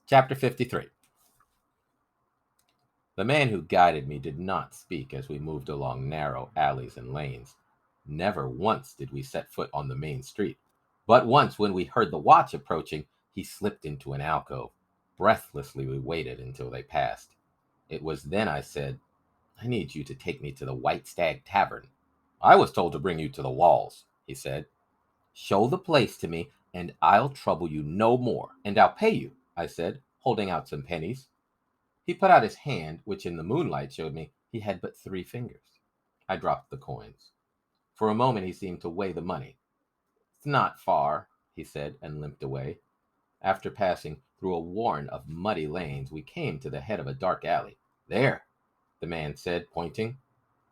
Chapter 53. The man who guided me did not speak as we moved along narrow alleys and lanes. Never once did we set foot on the main street. But once, when we heard the watch approaching, he slipped into an alcove. Breathlessly, we waited until they passed. It was then I said, "I need you to take me to the White Stag tavern." "I was told to bring you to the walls," he said. "Show the place to me, and I'll trouble you no more, and I'll pay you," I said, holding out some pennies. He put out his hand, which in the moonlight showed me he had but 3 fingers. I dropped the coins. For a moment he seemed to weigh the money. "It's not far," he said, and limped away. After passing through a warren of muddy lanes, we came to the head of a dark alley. "There," the man said, pointing.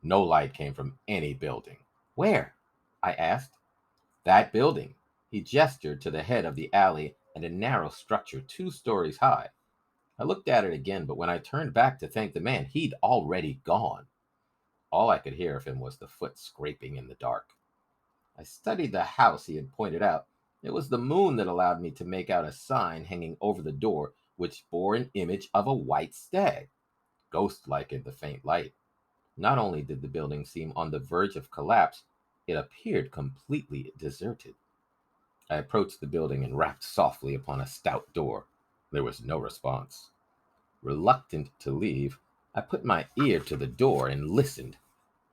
No light came from any building. "Where?" I asked. "That building." He gestured to the head of the alley and a narrow structure 2 stories high. I looked at it again, but when I turned back to thank the man, he'd already gone. All I could hear of him was the foot scraping in the dark. I studied the house he had pointed out. It was the moon that allowed me to make out a sign hanging over the door, which bore an image of a white stag, ghost-like in the faint light. Not only did the building seem on the verge of collapse, it appeared completely deserted. I approached the building and rapped softly upon a stout door. There was no response. Reluctant to leave, I put my ear to the door and listened.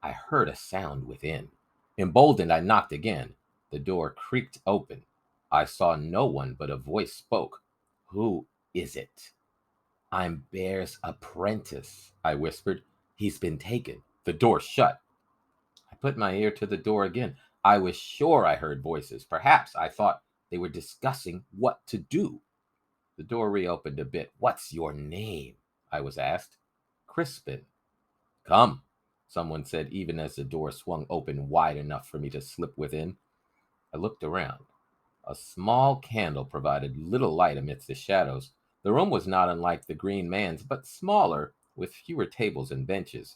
I heard a sound within. Emboldened, I knocked again. The door creaked open. I saw no one, but a voice spoke. "Who is it?" "I'm Bear's apprentice," I whispered. "He's been taken." The door shut. I put my ear to the door again. I was sure I heard voices. Perhaps, I thought, they were discussing what to do. The door reopened a bit. "What's your name?" I was asked. "Crispin." "Come," someone said, even as the door swung open wide enough for me to slip within. I looked around. A small candle provided little light amidst the shadows. The room was not unlike the Green Man's, but smaller, with fewer tables and benches.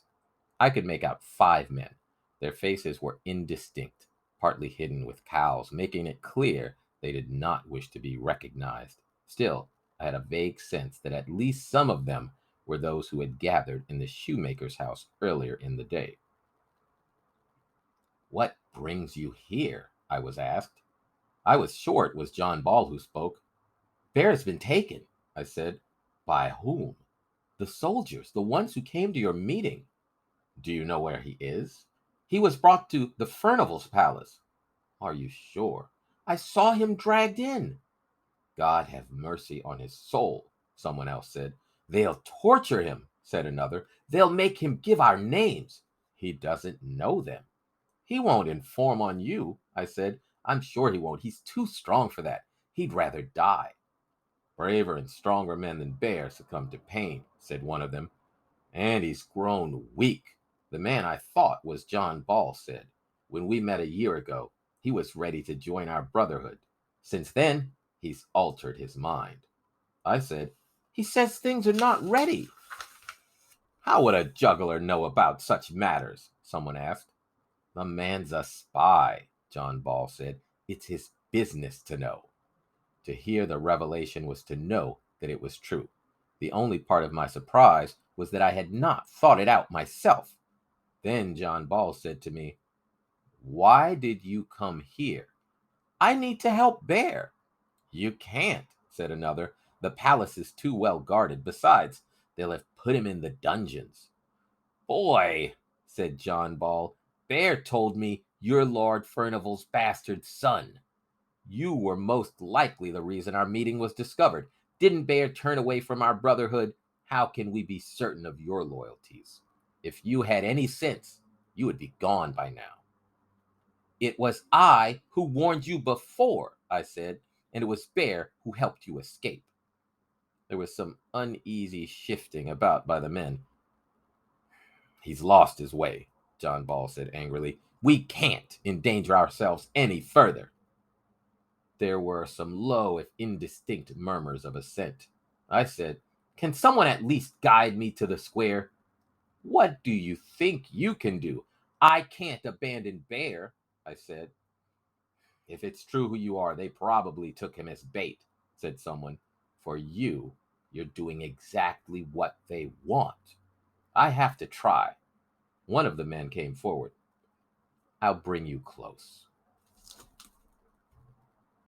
I could make out 5 men. Their faces were indistinct, partly hidden with cowls, making it clear they did not wish to be recognized. Still, I had a vague sense that at least some of them were those who had gathered in the shoemaker's house earlier in the day. "What brings you here?" I was asked. I was sure it was John Ball who spoke. "Bear's been taken," I said. "By whom?" "The soldiers, the ones who came to your meeting." "Do you know where he is?" "He was brought to the Furnival's palace." "Are you sure?" "I saw him dragged in." "God have mercy on his soul," someone else said. "They'll torture him," said another. "They'll make him give our names." "He doesn't know them." "He won't inform on you," I said. "I'm sure he won't. He's too strong for that. He'd rather die." "Braver and stronger men than Bear succumb to pain," said one of them. "And he's grown weak," the man I thought was John Ball said. "When we met a year ago, he was ready to join our brotherhood. Since then, he's altered his mind." I said, "He says things are not ready." "How would a juggler know about such matters?" someone asked. "The man's a spy," John Ball said. "It's his business to know." To hear the revelation was to know that it was true. The only part of my surprise was that I had not thought it out myself. Then John Ball said to me, "Why did you come here?" "I need to help Bear." "You can't," said another. "The palace is too well guarded. Besides, they'll have put him in the dungeons." "Boy," said John Ball, "Bear told me you're Lord Furnival's bastard son. You were most likely the reason our meeting was discovered. Didn't Bear turn away from our brotherhood? How can we be certain of your loyalties? If you had any sense, you would be gone by now." "It was I who warned you before," I said, "and it was Bear who helped you escape." There was some uneasy shifting about by the men. "He's lost his way," John Ball said angrily. "We can't endanger ourselves any further." There were some low, if indistinct, murmurs of assent. I said, "Can someone at least guide me to the square?" "What do you think you can do?" "I can't abandon Bear," I said. "If it's true who you are, they probably took him as bait," said someone. "For you, You're doing exactly what they want. I have to try. One of the men came forward. I'll bring you close.